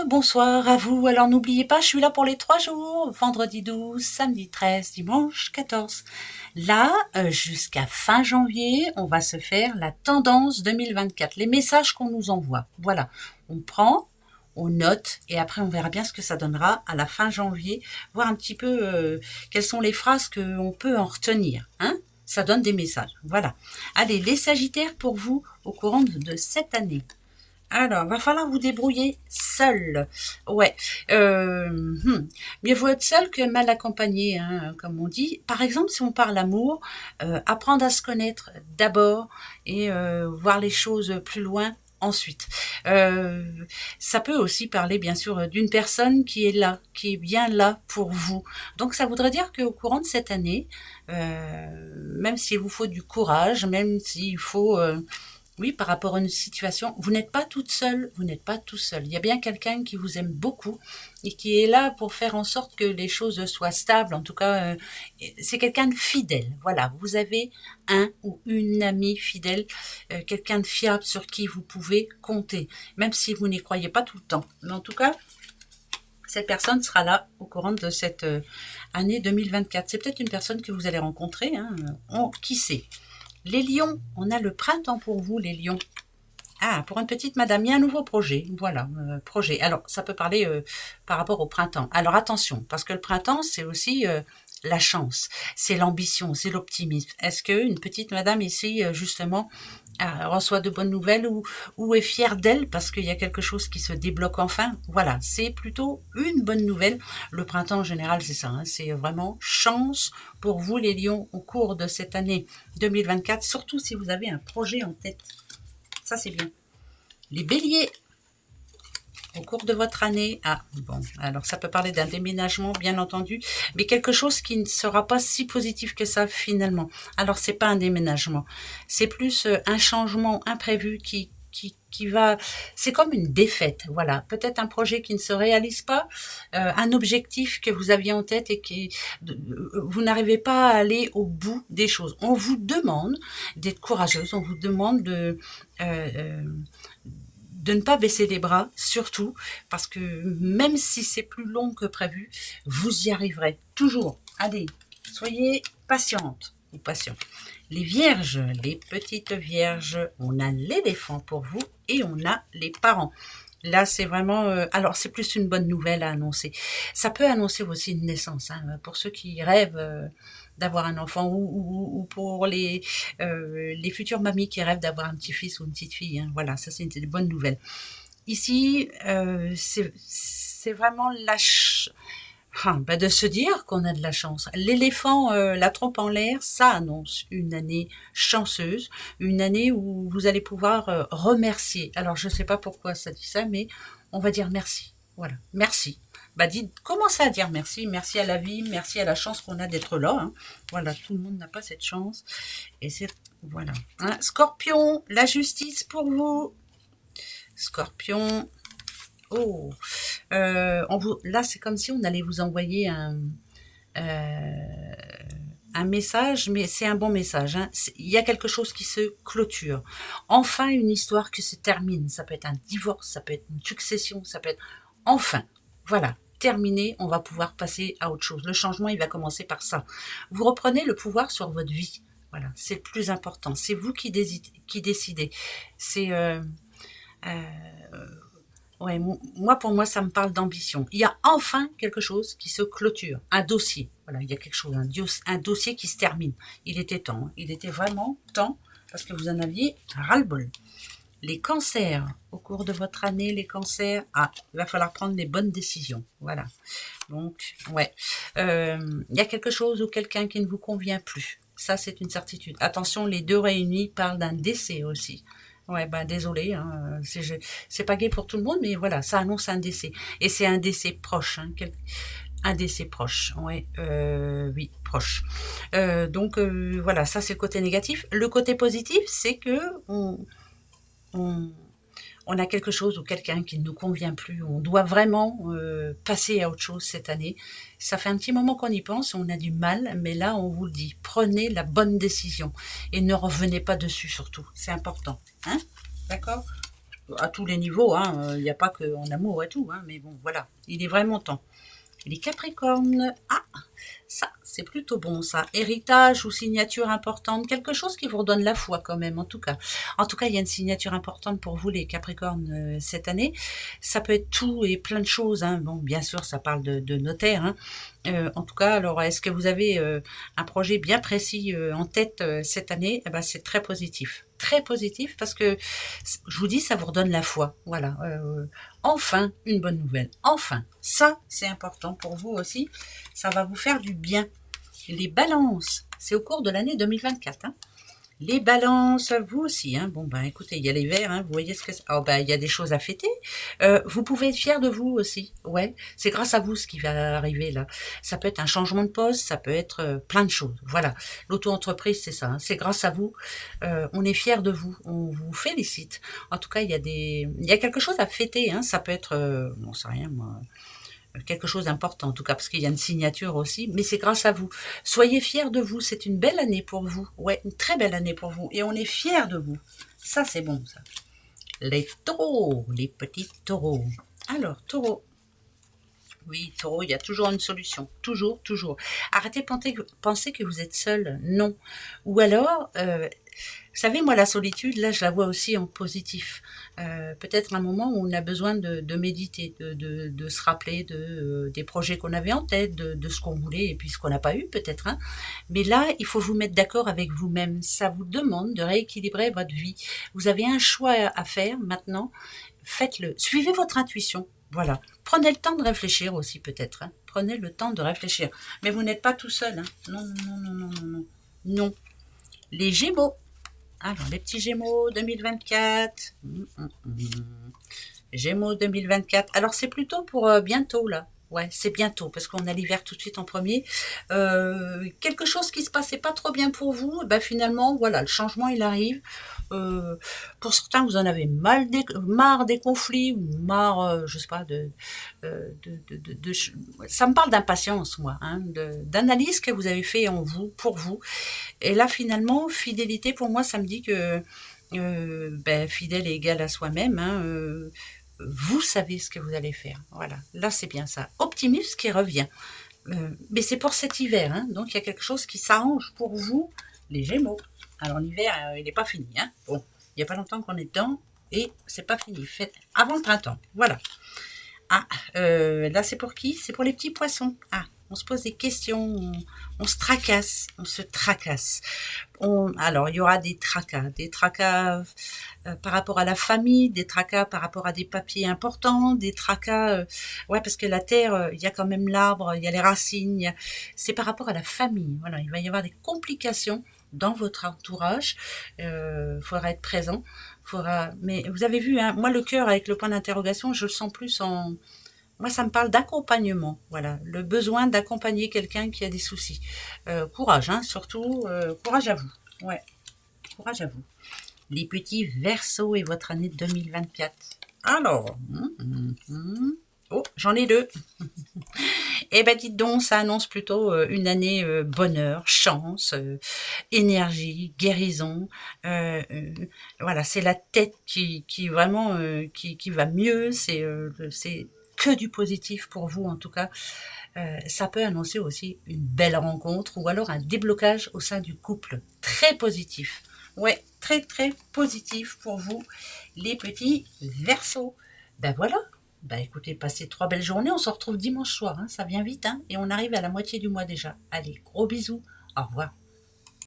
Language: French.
Bonsoir à vous. Alors n'oubliez pas, je suis là pour les 3 jours, vendredi 12, samedi 13, dimanche 14. Là, jusqu'à fin janvier, on va se faire la tendance 2024, les messages qu'on nous envoie. Voilà, on prend, on note et après on verra bien ce que ça donnera à la fin janvier, voir un petit peu quelles sont les phrases qu'on peut en retenir. Hein, ça donne des messages. Voilà. Allez, les Sagittaires pour vous au courant de cette année. Alors, va falloir vous débrouiller seul. Ouais. Mieux vaut être seul que mal accompagné, hein, comme on dit. Par exemple, si on parle amour, apprendre à se connaître d'abord et voir les choses plus loin ensuite. Euh, Ça peut aussi parler, bien sûr, d'une personne qui est là, qui est bien là pour vous. Donc, ça voudrait dire qu'au courant de cette année, même s'il vous faut du courage, même s'il faut oui, par rapport à une situation, vous n'êtes pas toute seule, vous n'êtes pas tout seul. Il y a bien quelqu'un qui vous aime beaucoup et qui est là pour faire en sorte que les choses soient stables. En tout cas, c'est quelqu'un de fidèle. Voilà, vous avez un ou une amie fidèle, quelqu'un de fiable sur qui vous pouvez compter, même si vous n'y croyez pas tout le temps. Mais en tout cas, cette personne sera là au courant de cette année 2024. C'est peut-être une personne que vous allez rencontrer, hein, qui sait. Les lions, on a le printemps pour vous, les lions. Ah, pour une petite madame, il y a un nouveau projet. Voilà, projet. Alors, ça peut parler par rapport au printemps. Alors, attention, parce que le printemps, c'est aussi la chance, c'est l'ambition, c'est l'optimisme. Est-ce qu'une petite madame ici, justement, reçoit de bonnes nouvelles ou est fière d'elle parce qu'il y a quelque chose qui se débloque enfin? Voilà, c'est plutôt une bonne nouvelle. Le printemps, en général, c'est ça. Hein, c'est vraiment chance pour vous, les lions, au cours de cette année 2024, surtout si vous avez un projet en tête. Ça, c'est bien. Les béliers, au cours de votre année, bon, alors ça peut parler d'un déménagement, bien entendu, mais quelque chose qui ne sera pas si positif que ça, finalement. Alors, c'est pas un déménagement, c'est plus un changement imprévu qui va, c'est comme une défaite, voilà. Peut-être un projet qui ne se réalise pas, un objectif que vous aviez en tête et vous n'arrivez pas à aller au bout des choses. On vous demande d'être courageuse, on vous demande de ne pas baisser les bras, surtout, parce que même si c'est plus long que prévu, vous y arriverez, toujours. Allez, soyez patiente ou patient. Les vierges, les petites vierges, on a l'éléphant pour vous et on a les parents. Là, c'est vraiment... alors, c'est plus une bonne nouvelle à annoncer. Ça peut annoncer aussi une naissance, hein, pour ceux qui rêvent d'avoir un enfant ou pour les futures mamies qui rêvent d'avoir un petit-fils ou une petite-fille. Hein. Voilà, ça, c'est une bonne nouvelle. Ici, c'est vraiment de se dire qu'on a de la chance. L'éléphant, la trompe en l'air, ça annonce une année chanceuse, une année où vous allez pouvoir remercier. Alors, je ne sais pas pourquoi ça dit ça, mais on va dire merci. Voilà, merci. Commencez à dire merci, merci à la vie, merci à la chance qu'on a d'être là. Hein. Voilà, tout le monde n'a pas cette chance. Et c'est, voilà. Hein. Scorpion, la justice pour vous. Scorpion, oh, là c'est comme si on allait vous envoyer un message, mais c'est un bon message. Hein. Il y a quelque chose qui se clôture. Enfin, une histoire qui se termine. Ça peut être un divorce, ça peut être une succession, ça peut être... Enfin, voilà, terminé, on va pouvoir passer à autre chose. Le changement, il va commencer par ça. Vous reprenez le pouvoir sur votre vie. Voilà, c'est le plus important. C'est vous qui décidez. C'est... ouais, moi, pour moi, ça me parle d'ambition. Il y a enfin quelque chose qui se clôture, un dossier. Voilà, il y a quelque chose, un dossier qui se termine. Il était temps, il était vraiment temps, parce que vous en aviez ras-le-bol. Les cancers, au cours de votre année, les cancers, il va falloir prendre les bonnes décisions. Voilà. Donc, ouais. Il y a quelque chose ou quelqu'un qui ne vous convient plus. Ça, c'est une certitude. Attention, les deux réunis parlent d'un décès aussi. Ouais, désolé, hein, c'est pas gai pour tout le monde, mais voilà, ça annonce un décès. Et c'est un décès proche, hein, un décès proche, ouais, oui, proche. Donc voilà, ça c'est le côté négatif. Le côté positif, c'est que on, on a quelque chose ou quelqu'un qui ne nous convient plus, on doit vraiment passer à autre chose cette année. Ça fait un petit moment qu'on y pense, on a du mal, mais là on vous le dit, prenez la bonne décision et ne revenez pas dessus surtout, c'est important. Hein, d'accord ? à tous les niveaux, hein. Il n'y a pas qu'en amour et tout, hein, mais bon, voilà, il est vraiment temps. Les Capricornes, ah, ça, c'est plutôt bon, ça. Héritage ou signature importante, quelque chose qui vous redonne la foi quand même, en tout cas. En tout cas, il y a une signature importante pour vous, les Capricornes, cette année. Ça peut être tout et plein de choses, hein. Bon, bien sûr, ça parle de notaire, hein. En tout cas, alors, est-ce que vous avez un projet bien précis en tête cette année? Eh ben, c'est très positif. Très positif parce que, je vous dis, ça vous redonne la foi. Voilà. Enfin, une bonne nouvelle. Enfin, ça, c'est important pour vous aussi. Ça va vous faire du bien. Les balances, c'est au cours de l'année 2024. Hein. Les balances, vous aussi. Hein. Bon, ben écoutez, il y a les verts, hein. Vous voyez ce que c'est. Oh, ben, il y a des choses à fêter. Vous pouvez être fier de vous aussi. Ouais, c'est grâce à vous ce qui va arriver là. Ça peut être un changement de poste, ça peut être plein de choses. Voilà, l'auto-entreprise, c'est ça. Hein. C'est grâce à vous. On est fier de vous. On vous félicite. En tout cas, il y a quelque chose à fêter. Hein. Ça peut être, non, c'est rien, moi quelque chose d'important en tout cas parce qu'il y a une signature aussi, mais c'est grâce à vous. Soyez fiers de vous, c'est une belle année pour vous, ouais, une très belle année pour vous et on est fiers de vous. Ça c'est bon ça. Les taureaux, les petits taureaux. Alors taureau, oui, taureau, il y a toujours une solution. Toujours, toujours. Arrêtez de penser que vous êtes seul. Non. Ou alors, vous savez, moi, la solitude, là, je la vois aussi en positif. Peut-être un moment où on a besoin de méditer, de se rappeler des projets qu'on avait en tête, de ce qu'on voulait et puis ce qu'on n'a pas eu, peut-être. Hein. Mais là, il faut vous mettre d'accord avec vous-même. Ça vous demande de rééquilibrer votre vie. Vous avez un choix à faire maintenant. Faites-le. Suivez votre intuition. Voilà. Prenez le temps de réfléchir aussi, peut-être. Hein. Prenez le temps de réfléchir. Mais vous n'êtes pas tout seul. Hein. Non, non, non, non, non, non. Non. Les Gémeaux. Alors, les petits Gémeaux 2024. Gémeaux 2024. Alors, c'est plutôt pour bientôt, là. Ouais, c'est bientôt, parce qu'on a l'hiver tout de suite en premier. Quelque chose qui se passait pas trop bien pour vous, ben finalement, voilà, le changement, il arrive. Pour certains, vous en avez marre des conflits, ou marre, je sais pas, ça me parle d'impatience, moi, hein, d'analyse que vous avez fait en vous, pour vous. Et là, finalement, fidélité, pour moi, ça me dit que ben, fidèle est égal à soi-même. Hein, vous savez ce que vous allez faire. Voilà, là, c'est bien ça. Optimisme qui revient. Mais c'est pour cet hiver, hein, donc il y a quelque chose qui s'arrange pour vous, les Gémeaux. Alors l'hiver, il n'est pas fini. Hein. Bon, il n'y a pas longtemps qu'on est dedans et c'est pas fini. Faites avant le printemps. Voilà. Ah, là, c'est pour qui? C'est pour les petits poissons. Ah, on se pose des questions, on se tracasse, on se tracasse. Alors, il y aura des tracas par rapport à la famille, des tracas par rapport à des papiers importants, des tracas, ouais, parce que la terre, il y a quand même l'arbre, il y a les racines, c'est par rapport à la famille. Voilà, il va y avoir des complications dans votre entourage. Faudra être présent. Mais vous avez vu, hein, moi le cœur avec le point d'interrogation, je le sens plus en. Moi, ça me parle d'accompagnement. Voilà, le besoin d'accompagner quelqu'un qui a des soucis. Courage, hein, surtout, courage à vous. Ouais, courage à vous. Les petits Verseaux et votre année 2024. Alors, oh, j'en ai deux. Eh ben dites donc, ça annonce plutôt une année bonheur, chance, énergie, guérison. Voilà, c'est la tête qui vraiment qui va mieux. C'est que du positif pour vous en tout cas. Ça peut annoncer aussi une belle rencontre ou alors un déblocage au sein du couple. Très positif. Ouais, très très positif pour vous, les petits Verseaux. Ben voilà. Bah écoutez, passez 3 belles journées, on se retrouve dimanche soir, hein, ça vient vite, hein, et on arrive à la moitié du mois déjà. Allez, gros bisous, au revoir.